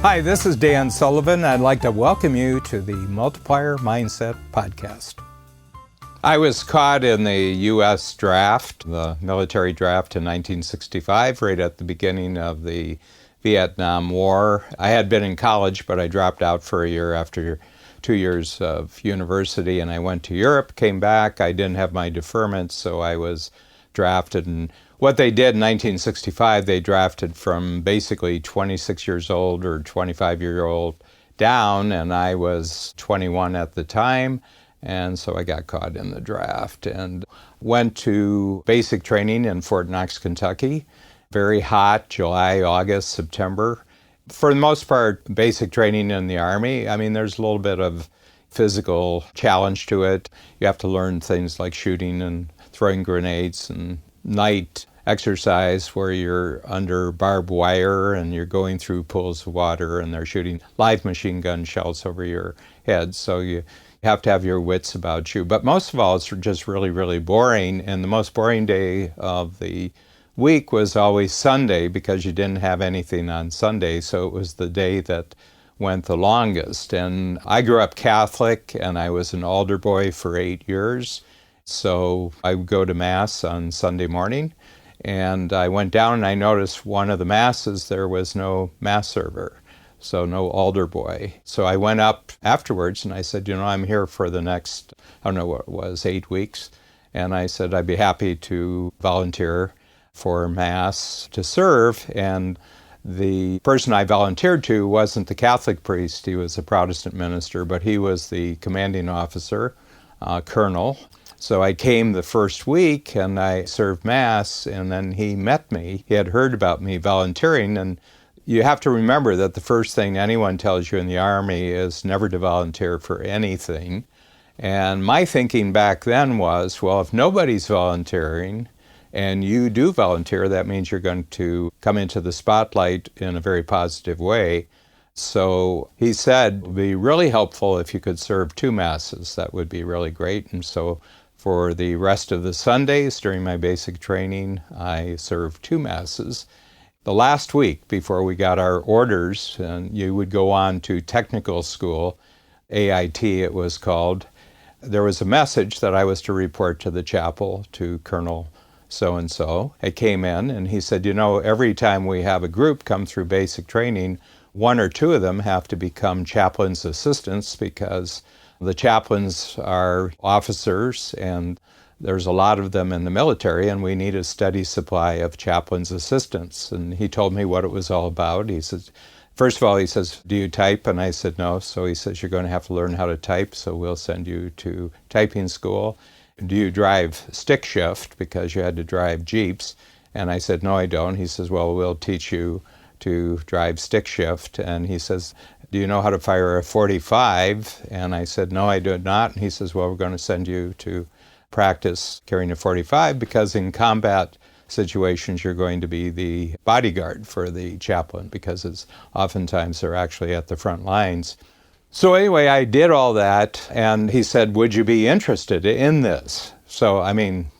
Hi, this is Dan Sullivan. I'd like to welcome you to the Multiplier Mindset Podcast. I was caught in the U.S. draft, the military draft in 1965, right at the beginning of the Vietnam War. I had been in college, but I dropped out for a year after 2 years of university, and I went to Europe, came back. I didn't have my deferment, so I was drafted. And what they did in 1965, they drafted from basically 26 years old or 25-year-old down, and I was 21 at the time. And so I got caught in the draft and went to basic training in Fort Knox, Kentucky. Very hot, July, August, September. For the most part, basic training in the Army, I mean, there's a little bit of physical challenge to it. You have to learn things like shooting and throwing grenades, and night exercise where you're under barbed wire and you're going through pools of water and they're shooting live machine gun shells over your head. So you have to have your wits about you. But most of all, it's just really, really boring. And the most boring day of the week was always Sunday because you didn't have anything on Sunday. So it was the day that went the longest. And I grew up Catholic and I was an altar boy for 8 years. So I would go to Mass on Sunday morning. And I went down and I noticed one of the Masses, there was no Mass server. So no altar boy. So I went up afterwards and I said, I'm here for the next, I don't know what it was, 8 weeks. And I said, I'd be happy to volunteer for Mass to serve. And the person I volunteered to wasn't the Catholic priest. He was a Protestant minister, but he was the commanding officer, colonel. So I came the first week and I served Mass, and then he met me. He had heard about me volunteering, and you have to remember that the first thing anyone tells you in the Army is never to volunteer for anything. And my thinking back then was, well, if nobody's volunteering and you do volunteer, that means you're going to come into the spotlight in a very positive way. So he said, it would be really helpful if you could serve 2 Masses. That would be really great. And so for the rest of the Sundays during my basic training, I served 2 Masses. The last week before we got our orders, and you would go on to technical school, AIT it was called, there was a message that I was to report to the chapel to Colonel so-and-so. I came in and he said, every time we have a group come through basic training, 1 or 2 of them have to become chaplain's assistants because the chaplains are officers and there's a lot of them in the military and we need a steady supply of chaplain's assistants. And he told me what it was all about. He says, first of all, he says, do you type? And I said, no. So he says, you're going to have to learn how to type, so we'll send you to typing school. Do you drive stick shift? Because you had to drive Jeeps. And I said, no, I don't. He says, well, we'll teach you to drive stick shift. And he says, do you know how to fire a .45? And I said, no, I do not. And he says, well, we're going to send you to practice carrying a .45 because in combat situations you're going to be the bodyguard for the chaplain because oftentimes they're actually at the front lines. So anyway, I did all that and he said, would you be interested in this? So,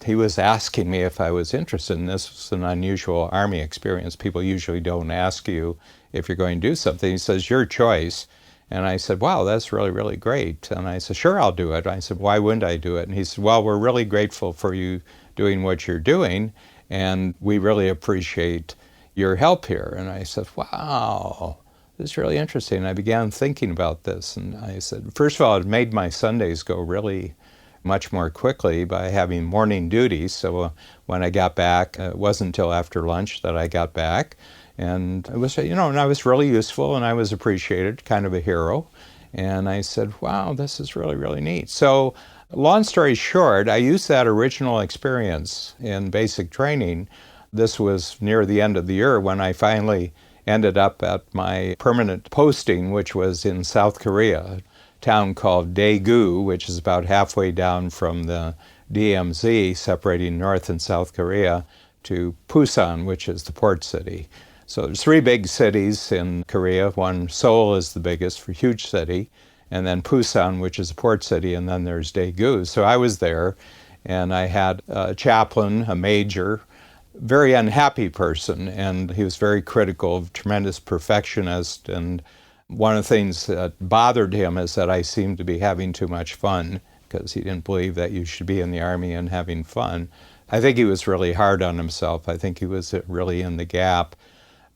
he was asking me if I was interested in this. It's an unusual Army experience. People usually don't ask you if you're going to do something. He says, your choice. And I said, wow, that's really, really great. And I said, sure, I'll do it. I said, why wouldn't I do it? And he said, well, we're really grateful for you doing what you're doing, and we really appreciate your help here. And I said, wow, this is really interesting. And I began thinking about this. And I said, first of all, it made my Sundays go really much more quickly by having morning duty. So when I got back, it wasn't until after lunch that I got back. And it was, and I was really useful and I was appreciated, kind of a hero. And I said, wow, this is really, really neat. So long story short, I used that original experience in basic training. This was near the end of the year when I finally ended up at my permanent posting, which was in South Korea, a town called Daegu, which is about halfway down from the DMZ, separating North and South Korea, to Busan, which is the port city. So there's 3 big cities in Korea. One, Seoul is the biggest, a huge city, and then Busan, which is a port city, and then there's Daegu. So I was there, and I had a chaplain, a major, very unhappy person, and he was very critical, tremendous perfectionist, and one of the things that bothered him is that I seemed to be having too much fun, because he didn't believe that you should be in the Army and having fun. I think he was really hard on himself. I think he was really in the gap.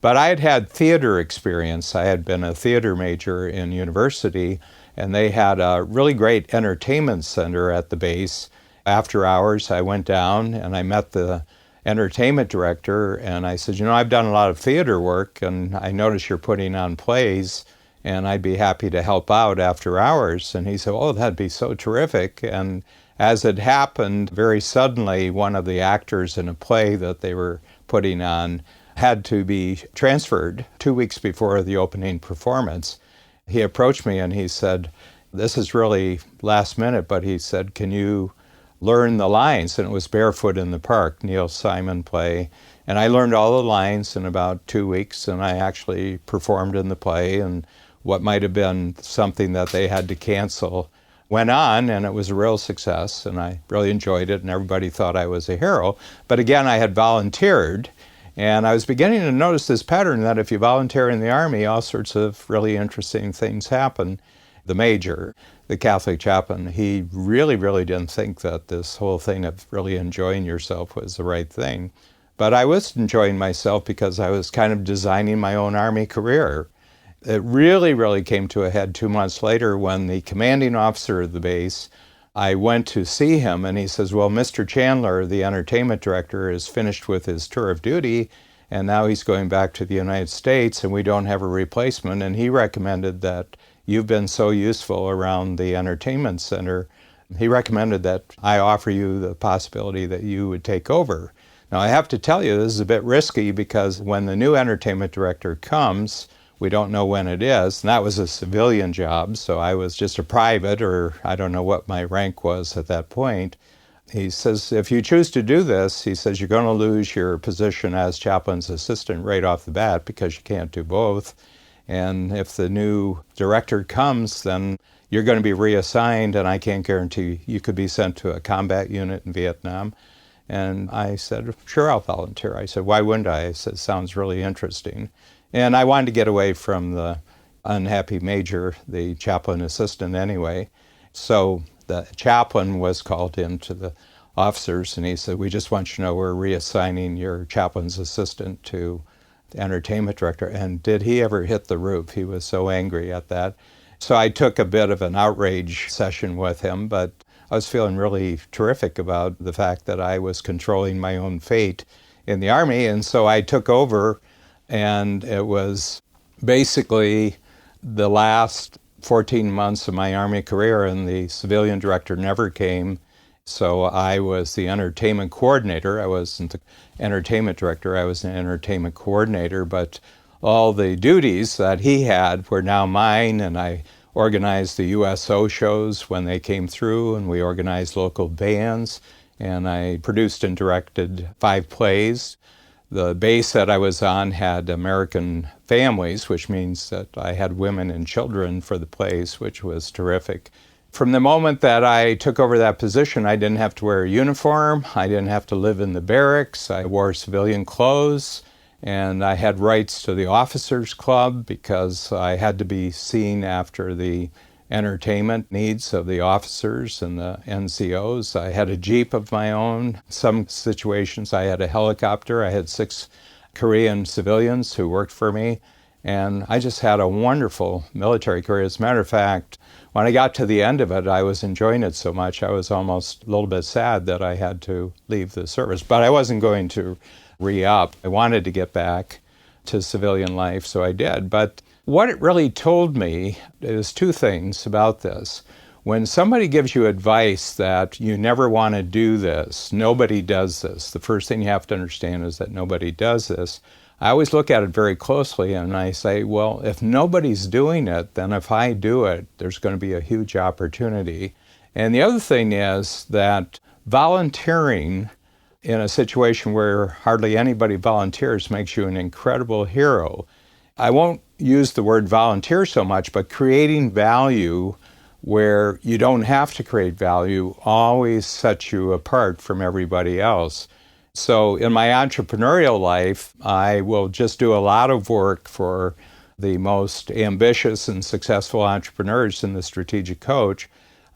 But I had had theater experience. I had been a theater major in university, and they had a really great entertainment center at the base. After hours, I went down and I met the entertainment director, and I said, I've done a lot of theater work, and I noticed you're putting on plays, and I'd be happy to help out after hours. And he said, oh, that'd be so terrific. And as it happened, very suddenly, one of the actors in a play that they were putting on had to be transferred 2 weeks before the opening performance. He approached me and he said, this is really last minute, but he said, can you learn the lines? And it was Barefoot in the Park, Neil Simon play. And I learned all the lines in about 2 weeks, and I actually performed in the play, and what might have been something that they had to cancel went on, and it was a real success, and I really enjoyed it, and everybody thought I was a hero. But again, I had volunteered, and I was beginning to notice this pattern that if you volunteer in the Army, all sorts of really interesting things happen. The major, the Catholic chaplain, he really, really didn't think that this whole thing of really enjoying yourself was the right thing. But I was enjoying myself because I was kind of designing my own Army career. It really, really came to a head 2 months later when the commanding officer of the base, I went to see him, and he says, well, Mr. Chandler, the entertainment director, is finished with his tour of duty, and now he's going back to the United States, and we don't have a replacement. And he recommended that you've been so useful around the entertainment center. He recommended that I offer you the possibility that you would take over. Now, I have to tell you, this is a bit risky because when the new entertainment director comes, we don't know when it is, and that was a civilian job, so I was just a private, or I don't know what my rank was at that point. He says, if you choose to do this, he says, you're going to lose your position as chaplain's assistant right off the bat because you can't do both. And if the new director comes, then you're going to be reassigned, and I can't guarantee you could be sent to a combat unit in Vietnam. And I said, sure, I'll volunteer. I said, why wouldn't I? I said, sounds really interesting. And I wanted to get away from the unhappy major, the chaplain assistant anyway. So the chaplain was called in to the officers, and he said, we just want you to know we're reassigning your chaplain's assistant to the entertainment director. And did he ever hit the roof? He was so angry at that. So I took a bit of an outrage session with him, but I was feeling really terrific about the fact that I was controlling my own fate in the Army. And so I took over. And it was basically the last 14 months of my Army career, and the civilian director never came. So I was the entertainment coordinator. I wasn't the entertainment director. I was an entertainment coordinator. But all the duties that he had were now mine, and I organized the USO shows when they came through, and we organized local bands, and I produced and directed 5 plays. The base that I was on had American families, which means that I had women and children for the plays, which was terrific. From the moment that I took over that position, I didn't have to wear a uniform. I didn't have to live in the barracks. I wore civilian clothes, and I had rights to the officers' club because I had to be seen after the entertainment needs of the officers and the NCOs. I had a Jeep of my own. Some situations I had a helicopter. I had 6 Korean civilians who worked for me, and I just had a wonderful military career. As a matter of fact, when I got to the end of it, I was enjoying it so much, I was almost a little bit sad that I had to leave the service. But I wasn't going to re-up. I wanted to get back to civilian life, so I did. But what it really told me is 2 things about this. When somebody gives you advice that you never want to do this, nobody does this, the first thing you have to understand is that nobody does this. I always look at it very closely and I say, well, if nobody's doing it, then if I do it, there's going to be a huge opportunity. And the other thing is that volunteering in a situation where hardly anybody volunteers makes you an incredible hero. I won't use the word volunteer so much, but creating value where you don't have to create value always sets you apart from everybody else. So in my entrepreneurial life, I will just do a lot of work for the most ambitious and successful entrepreneurs in the Strategic Coach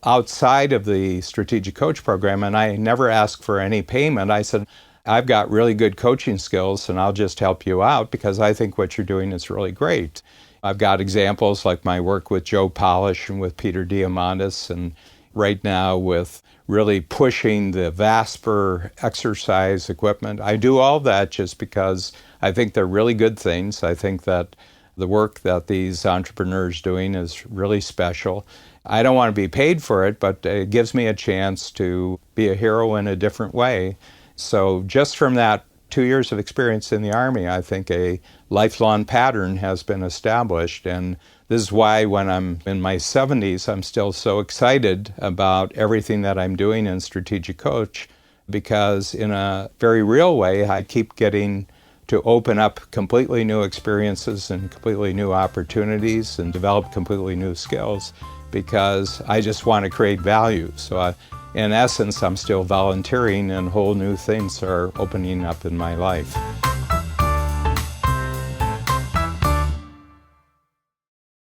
outside of the Strategic Coach program. And I never ask for any payment. I said, I've got really good coaching skills and I'll just help you out because I think what you're doing is really great. I've got examples like my work with Joe Polish and with Peter Diamandis, and right now with really pushing the VASPER exercise equipment. I do all that just because I think they're really good things. I think that the work that these entrepreneurs are doing is really special. I don't want to be paid for it, but it gives me a chance to be a hero in a different way. So just from that 2 years of experience in the Army, I think a lifelong pattern has been established. And this is why when I'm in my 70s, I'm still so excited about everything that I'm doing in Strategic Coach, because in a very real way, I keep getting to open up completely new experiences and completely new opportunities and develop completely new skills, because I just want to create value. So in essence, I'm still volunteering and whole new things are opening up in my life.